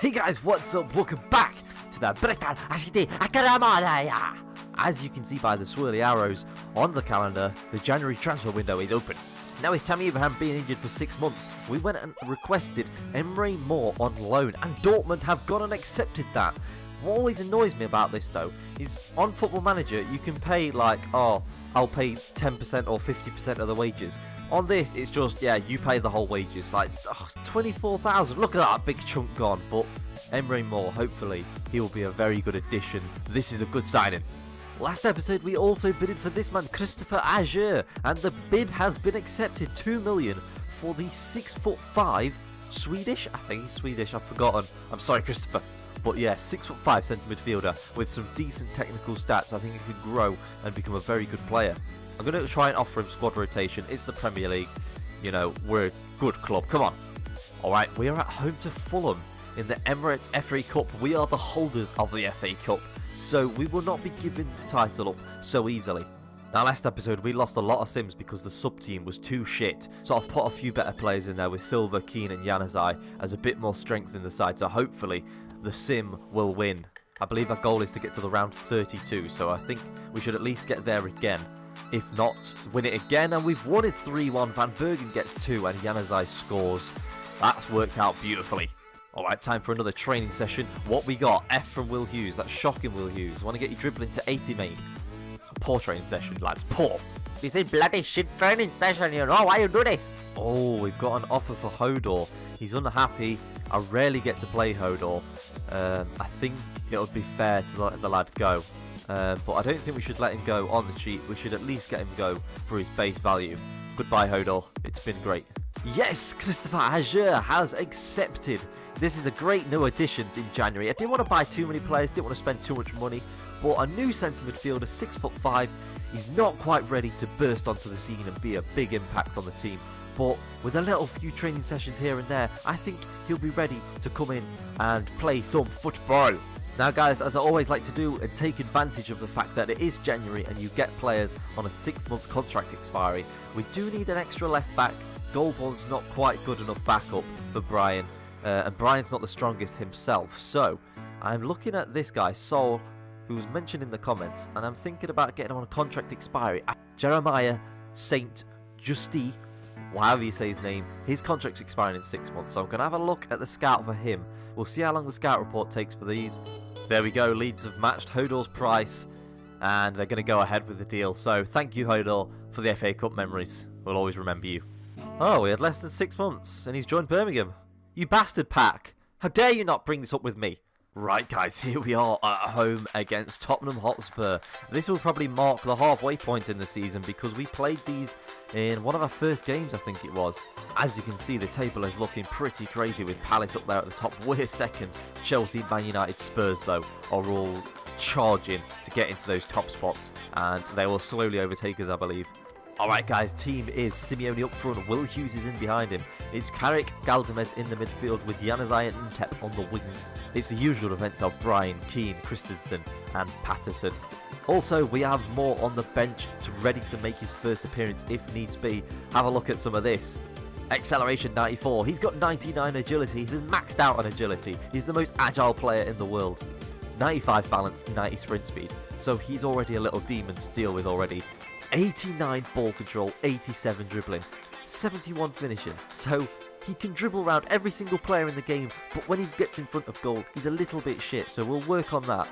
Hey guys, what's up? Welcome back to the Bristol City Fresh. As you can see by the swirly arrows on the calendar, the January transfer window is open. Now with Tammy Abraham being injured for 6 months, we went and requested Emre Moore on loan, and Dortmund have gone and accepted that. What always annoys me about this though, is on Football Manager you can pay like, oh, I'll pay 10% or 50% of the wages. On this, it's just, yeah, you pay the whole wages, like 24,000. Look at that big chunk gone. But Emre Moore, hopefully, he will be a very good addition. This is a good signing. Last episode, we also bidded for this man, Kasger, and the bid has been accepted. 2 million for the 6'5" Swedish. I think he's Swedish. I've forgotten. I'm sorry, Christopher. But yeah, 6'5" centre midfielder with some decent technical stats. I think he could grow and become a very good player. I'm going to try and offer him squad rotation. It's the Premier League. You know, we're a good club. Come on. Alright, we are at home to Fulham in the Emirates FA Cup. We are the holders of the FA Cup, so we will not be giving the title up so easily. Now, last episode, we lost a lot of sims because the sub-team was too shit. So I've put a few better players in there with Silva, Keane and Januzaj as a bit more strength in the side. So hopefully, the sim will win. I believe our goal is to get to the round 32, so I think we should at least get there again. If not, win it again, and we've won it 3-1. Van Bergen gets 2 and Januzaj scores. That's worked out beautifully. Alright, time for another training session. What we got? F from Will Hughes. That's shocking, Will Hughes. Want to get you dribbling to 80, mate. Poor training session, lads. Poor. This is bloody shit training session, you know. Why you do this? Oh, we've got an offer for Hodor. He's unhappy. I rarely get to play Hodor. I think it would be fair to let the lad go. But I don't think we should let him go on the cheap. We should at least get him go for his base value. Goodbye, Hodor. It's been great. Yes, Kasger has accepted. This is a great new addition in January. I didn't want to buy too many players, didn't want to spend too much money. But a new centre midfielder, 6'5", he's not quite ready to burst onto the scene and be a big impact on the team. But with a little few training sessions here and there, I think he'll be ready to come in and play some football. Now guys, as I always like to do and take advantage of the fact that it is January and you get players on a 6-month contract expiry, we do need an extra left back. Goldball's not quite good enough backup for Brian, and Brian's not the strongest himself. So I'm looking at this guy, Sol, who was mentioned in the comments, and I'm thinking about getting him on a contract expiry. Jeremiah Saint Justy, however you say his name, his contract's expiring in 6 months, so I'm going to have a look at the scout for him. We'll see how long the scout report takes for these. There we go, Leeds have matched Hodor's price, and they're going to go ahead with the deal. So thank you, Hodor, for the FA Cup memories. We'll always remember you. Oh, we had less than 6 months, and he's joined Birmingham. You bastard pack! How dare you not bring this up with me? Right guys, here we are at home against Tottenham Hotspur. This will probably mark the halfway point in the season because we played these in one of our first games, I think it was. As you can see, the table is looking pretty crazy with Palace up there at the top. We're second. Chelsea, Man United, Spurs though are all charging to get into those top spots, and they will slowly overtake us, I believe. Alright guys, team is Simeone up front, Will Hughes is in behind him. It's Carrick, Galdames in the midfield with Januzaj and Ntep on the wings. It's the usual defence of Brian, Keane, Christensen and Patterson. Also, we have Moore on the bench ready to make his first appearance if needs be. Have a look at some of this. Acceleration 94, he's got 99 agility, he's maxed out on agility. He's the most agile player in the world. 95 balance, 90 sprint speed, so he's already a little demon to deal with already. 89 ball control, 87 dribbling, 71 finishing. So he can dribble around every single player in the game, but when he gets in front of goal, he's a little bit shit. So we'll work on that.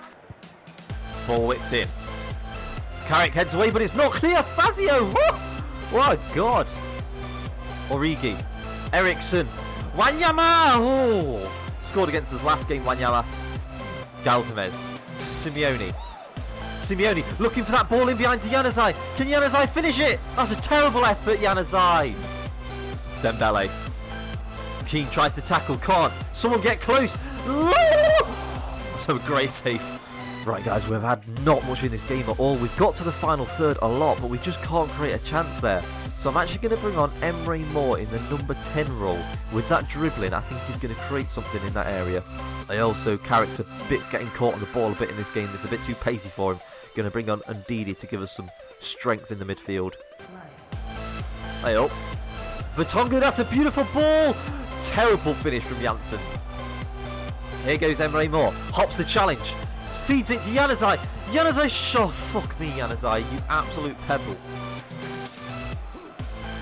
Ball whipped in. Carrick heads away, but it's not clear. Fazio! What a god! Origi. Eriksson. Wanyama! Oh! Scored against us last game, Wanyama. Galdames. Simeone. Simeone looking for that ball in behind to Januzaj. Can Januzaj finish it? That's a terrible effort, Januzaj. Dembele. Keane tries to tackle, can't. Someone get close. So great save. Right guys, we've had not much in this game at all. We've got to the final third a lot, but we just can't create a chance there. So I'm actually going to bring on Emre Moore in the number 10 role. With that dribbling, I think he's going to create something in that area. I also, Carrick's a bit getting caught on the ball a bit in this game. It's a bit too pacey for him. Going to bring on Ndidi to give us some strength in the midfield. Hey up. Vertonghen, that's a beautiful ball! Terrible finish from Janssen. Here goes Emre Moore. Hops the challenge. Feeds it to Januzaj. Januzaj, oh, fuck me, Januzaj, you absolute pebble.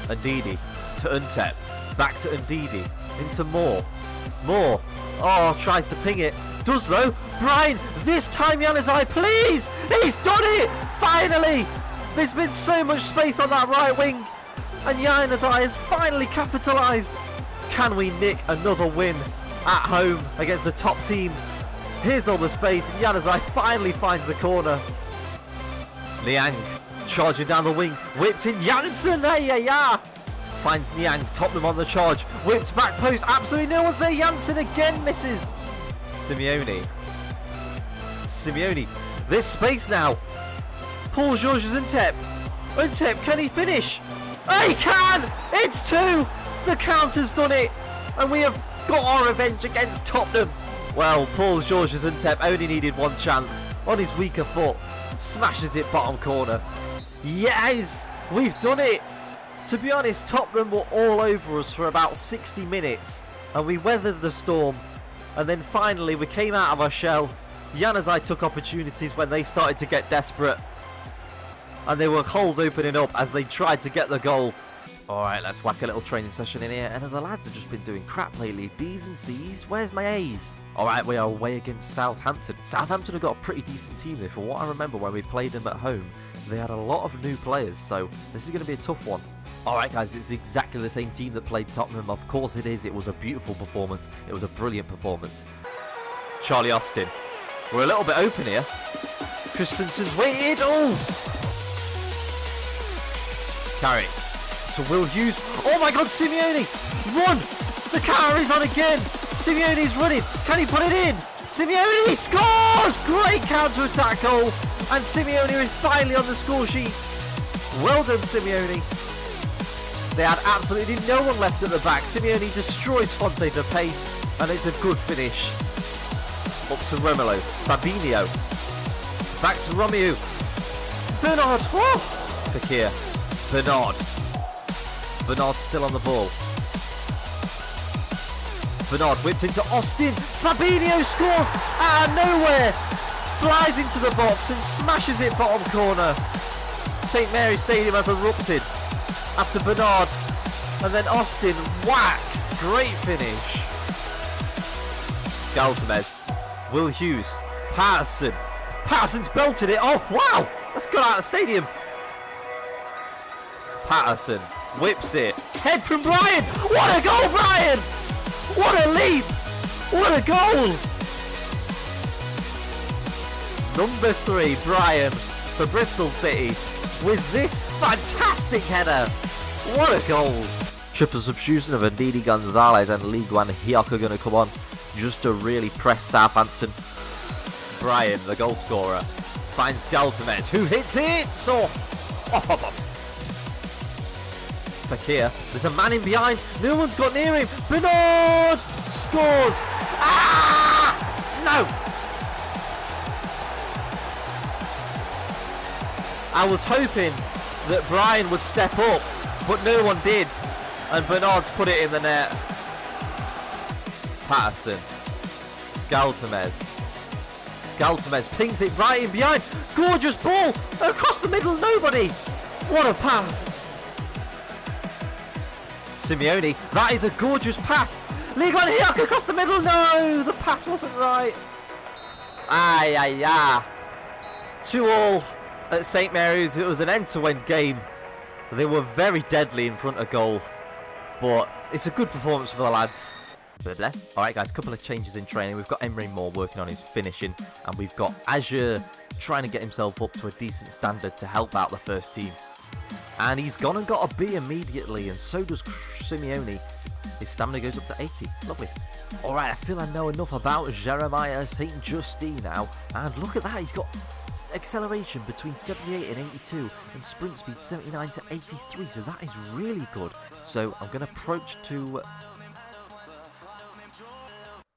Ndidi to Untep. Back to Ndidi. Into Moore. Moore. Oh, tries to ping it. Does though. Brian, this time Januzaj, please! He's done it! Finally! There's been so much space on that right wing. And Januzaj has finally capitalised. Can we nick another win at home against the top team? Here's all the space. Januzaj finally finds the corner. Niang charging down the wing. Whipped in. Janssen. Finds Niang. Tottenham on the charge. Whipped back post. Absolutely no one's there. Janssen again misses. Simeone. There's space now. Paul Georges Untep. Untep, can he finish? He can! It's 2! The counter's done it. And we have got our revenge against Tottenham. Well, Paul Georges Untep only needed one chance. On his weaker foot. Smashes it bottom corner. Yes! We've done it! To be honest, Tottenham were all over us for about 60 minutes. And we weathered the storm. And then finally we came out of our shell. Januzaj took opportunities when they started to get desperate. And there were holes opening up as they tried to get the goal. Alright, let's whack a little training session in here. And the lads have just been doing crap lately. D's and C's. Where's my A's? Alright, we are away against Southampton. Southampton have got a pretty decent team there. For what I remember when we played them at home, they had a lot of new players. So this is going to be a tough one. Alright guys, it's exactly the same team that played Tottenham. Of course it is. It was a beautiful performance. It was a brilliant performance. Charlie Austin. We're a little bit open here. Christensen's waited. Oh! Carry to Will Hughes. Oh my god, Simeone! Run! The counter is on again! Simeone's running. Can he put it in? Simeone scores! Great counter-attack goal. And Simeone is finally on the score sheet. Well done, Simeone. They had absolutely no one left at the back. Simeone destroys Fonte for pace. And it's a good finish. Up to Romelu. Fabinho. Back to Romelu. Bernard. Oh! Fakir. Bernard still on the ball. Bernard whipped into Austin. Fabinho scores out of nowhere. Flies into the box and smashes it bottom corner. St Mary's Stadium has erupted after Bernard. And then Austin, whack. Great finish. Galtamez. Will Hughes. Patterson's belted it. Oh, wow. That's got out of the stadium. Patterson whips it. Head from Brian. What a goal, Brian! What a leap! What a goal! Number 3, Brian for Bristol City with this fantastic header. What a goal! Triple substitution of Ndidi Gonzalez and Lee Guan Hyok are going to come on just to really press Southampton. Brian, the goal scorer, finds Galtamez, who hits it off. Fakir, there's a man in behind, no one's got near him. Bernard scores. No. I was hoping that Brian would step up, but no one did, and Bernard's put it in the net. Patterson. Galtamez pings it right in behind. Gorgeous ball across the middle, nobody. What a pass. Simeone, that is a gorgeous pass. Lee Guan Hyok across the middle. No, the pass wasn't right. 2-2 at St Mary's. It was an end-to-end game. They were very deadly in front of goal, but it's a good performance for the lads. Alright guys, couple of changes in training. We've got Emre Moore working on his finishing, and we've got Kasger trying to get himself up to a decent standard to help out the first team. And he's gone and got a B immediately, and so does Simeone. His stamina goes up to 80. Lovely. Alright, I feel I know enough about Jeremiah St. Justy now. And look at that, he's got acceleration between 78 and 82, and sprint speed 79 to 83, so that is really good. So I'm going to approach to...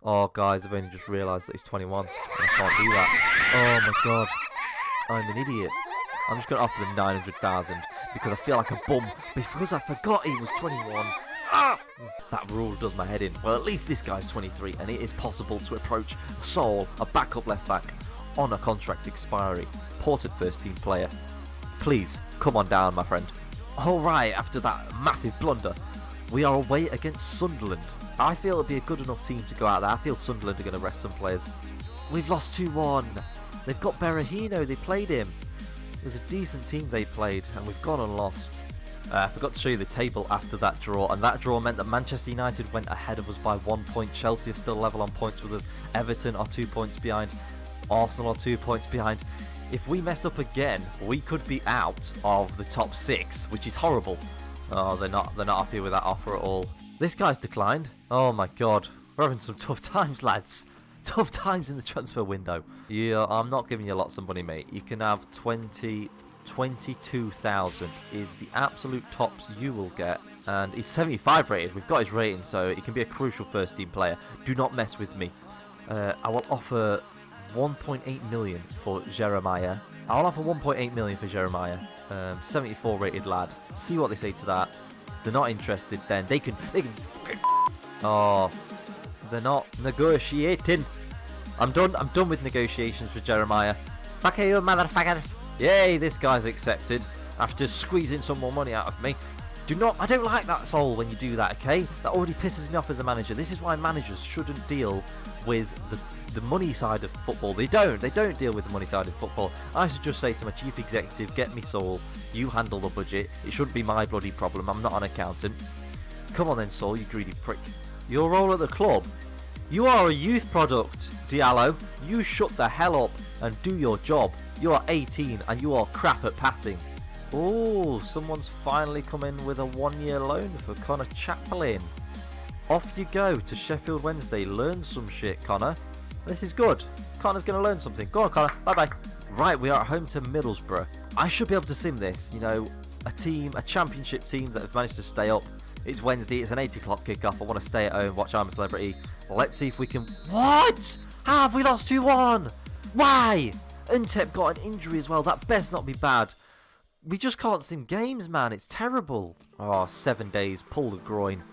Oh guys, I've only just realised that he's 21. I can't do that. Oh my god. I'm an idiot. I'm just going to offer them 900,000 because I feel like a bum, because I forgot he was 21. That rule does my head in. Well, at least this guy's 23, and it is possible to approach Sol, a backup left back, on a contract expiry. Ported first team player. Please, come on down, my friend. Alright, after that massive blunder, we are away against Sunderland. I feel it'll be a good enough team to go out there. I feel Sunderland are going to rest some players. We've lost 2-1. They've got Berahino, they played him. It was a decent team they played, and we've gone and lost. I forgot to show you the table after that draw, and that draw meant that Manchester United went ahead of us by 1 point. Chelsea is still level on points with us. Everton are 2 points behind. Arsenal are 2 points behind. If we mess up again, we could be out of the top 6, which is horrible. Oh, they're not happy with that offer at all. This guy's declined. Oh my god, we're having some tough times, lads. Tough times in the transfer window. Yeah, I'm not giving you lots of money, mate. You can have 22,000 is the absolute tops you will get. And he's 75 rated. We've got his rating, so he can be a crucial first team player. Do not mess with me. I will offer 1.8 million for Jeremiah. I'll offer 1.8 million for Jeremiah. 74 rated lad. See what they say to that. If they're not interested, then they can. Oh, they're not negotiating. I'm done with negotiations for Jeremiah. Fuck you, motherfuckers. Yay, this guy's accepted after squeezing some more money out of me. I don't like that Sol when you do that, okay? That already pisses me off as a manager. This is why managers shouldn't deal with the money side of football. They don't deal with the money side of football. I should just say to my chief executive, get me Sol, you handle the budget. It shouldn't be my bloody problem. I'm not an accountant. Come on then, Sol, you greedy prick. Your role at the club? You are a youth product, Diallo. You shut the hell up and do your job. You are 18 and you are crap at passing. Oh, someone's finally come in with a 1-year loan for Connor Chaplin. Off you go to Sheffield Wednesday. Learn some shit, Connor. This is good. Connor's going to learn something. Go on, Connor. Bye-bye. Right, we are at home to Middlesbrough. I should be able to sim this. You know, a championship team that have managed to stay up. It's Wednesday. It's an 8 o'clock kickoff. I want to stay at home, watch I'm a Celebrity. Let's see if we can... What? How have we lost 2-1? Why? Untep got an injury as well. That best not be bad. We just can't sim games, man. It's terrible. Oh, 7 days. Pull the groin.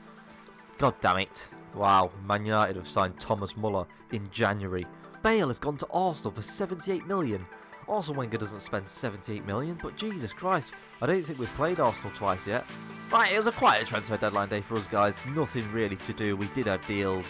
God damn it. Wow. Man United have signed Thomas Muller in January. Bale has gone to Arsenal for 78 million. Arsene Wenger doesn't spend 78 million, but Jesus Christ, I don't think we've played Arsenal twice yet. Right, it was a quiet transfer deadline day for us guys. Nothing really to do. We did our deals.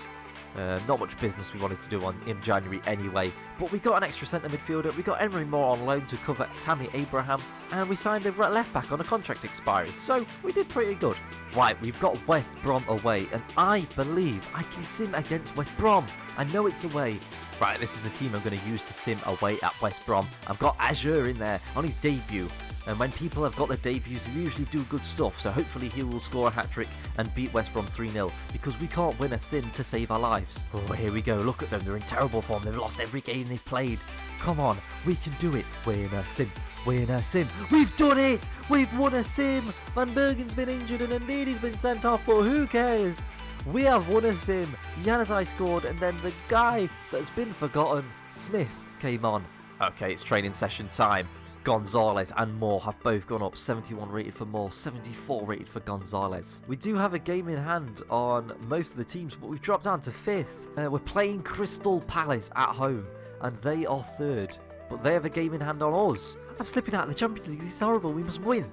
Not much business we wanted to do in January anyway. But we got an extra centre midfielder. We got Emery Moore on loan to cover Tammy Abraham. And we signed a left back on a contract expiry. So we did pretty good. Right, we've got West Brom away. And I believe I can sim against West Brom. I know it's away. Right, this is the team I'm going to use to sim away at West Brom. I've got Kasger in there on his debut. And when people have got their debuts, they usually do good stuff. So hopefully he will score a hat-trick and beat West Brom 3-0. Because we can't win a sim to save our lives. Oh, here we go. Look at them. They're in terrible form. They've lost every game they've played. Come on. We can do it. Win a sim. Win a sim. We've done it. We've won a sim. Van Bergen's been injured and indeed he's been sent off. But who cares? We have won a sim. Januzaj scored and then the guy that's been forgotten, Smith, came on. Okay, it's training session time. Gonzalez and Moore have both gone up. 71 rated for Moore, 74 rated for Gonzalez. We do have a game in hand on most of the teams, but we've dropped down to 5th. We're playing Crystal Palace at home, and they are 3rd. But they have a game in hand on us. I'm slipping out of the Champions League. This is horrible. We must win.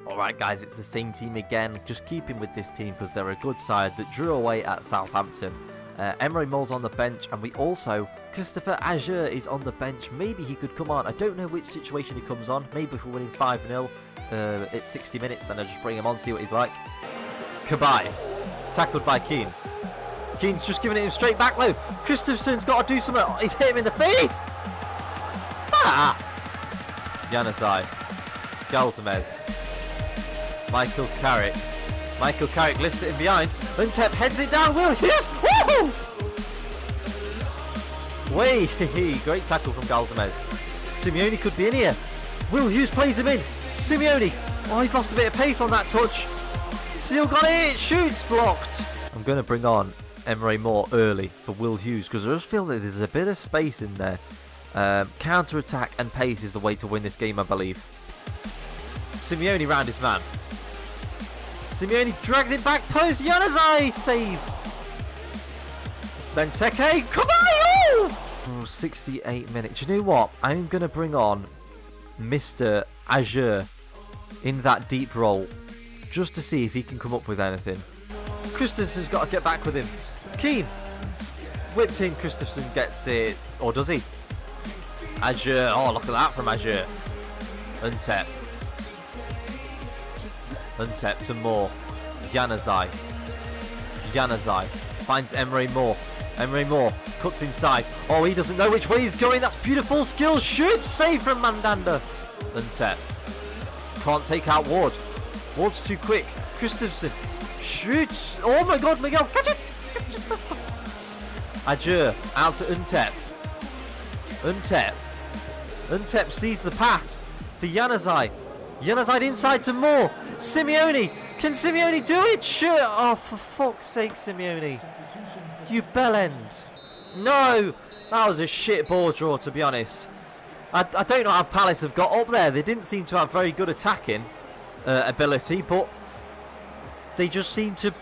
Alright guys, it's the same team again. Just keeping with this team because they're a good side that drew away at Southampton. Emery Moore's on the bench, and we also... Christopher Kasger is on the bench. Maybe he could come on. I don't know which situation he comes on. Maybe if we're winning 5-0, it's 60 minutes, then I just bring him on, see what he's like. Kabai. Tackled by Keane. Keane's just giving it him straight back low. Christensen's got to do something. He's hit him in the face. Ah! Januzaj. Galtamez. Michael Carrick. Michael Carrick lifts it in behind. Untep heads it down. Will Hughes. Woo! Way! Great tackle from Galtamez. Simeone could be in here. Will Hughes plays him in. Simeone. Oh, he's lost a bit of pace on that touch. Still got it. Shoots blocked. I'm going to bring on Emery Moore early for Will Hughes because I just feel that there's a bit of space in there. Counter-attack and pace is the way to win this game, I believe. Simeone round his man. Simeone drags it back post. Januzaj save. Then Teke. Come on! Oh, 68 minutes. Do you know what? I'm going to bring on Mr. Azure in that deep role just to see if he can come up with anything. Christensen's got to get back with him. Keane. Whipped in. Christensen gets it. Or does he? Azure. Oh, look at that from Azure. Untep. Untep to Moore. Januzaj. Januzaj finds Emre Moore. Emre Moore cuts inside. Oh, he doesn't know which way he's going. That's beautiful skill. Shoot. Save from Mandanda. Untep. Can't take out Ward. Ward's too quick. Christensen shoots. Oh my god, Miguel. Catch it. Azure out to Untep. Untep. Untep sees the pass for Januzaj. Januzaj inside to Moore. Simeone. Can Simeone do it? Sure. Oh, for fuck's sake, Simeone. You bellend. No. That was a shit ball draw, to be honest. I don't know how Palace have got up there. They didn't seem to have very good attacking ability, but they just seemed to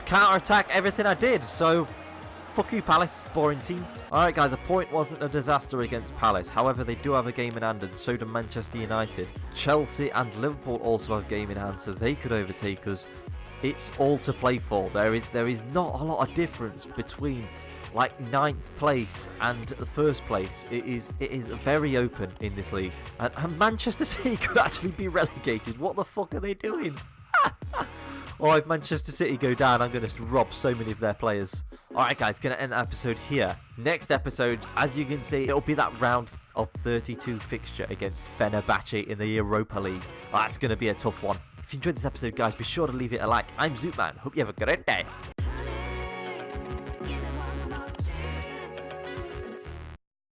counter-attack everything I did. So, fuck you, Palace. Boring team. Alright, guys, a point wasn't a disaster against Palace. However, they do have a game in hand, and so do Manchester United. Chelsea and Liverpool also have a game in hand, so they could overtake us. It's all to play for. There is not a lot of difference between like 9th place and the 1st place. It is very open in this league. And Manchester City could actually be relegated. What the fuck are they doing? Oh, if Manchester City go down, I'm going to rob so many of their players. Alright guys, going to end the episode here. Next episode, as you can see, it'll be that round of 32 fixture against Fenerbahce in the Europa League. Oh, that's going to be a tough one. If you enjoyed this episode, guys, be sure to leave it a like. I'm Zoopman. Hope you have a great day.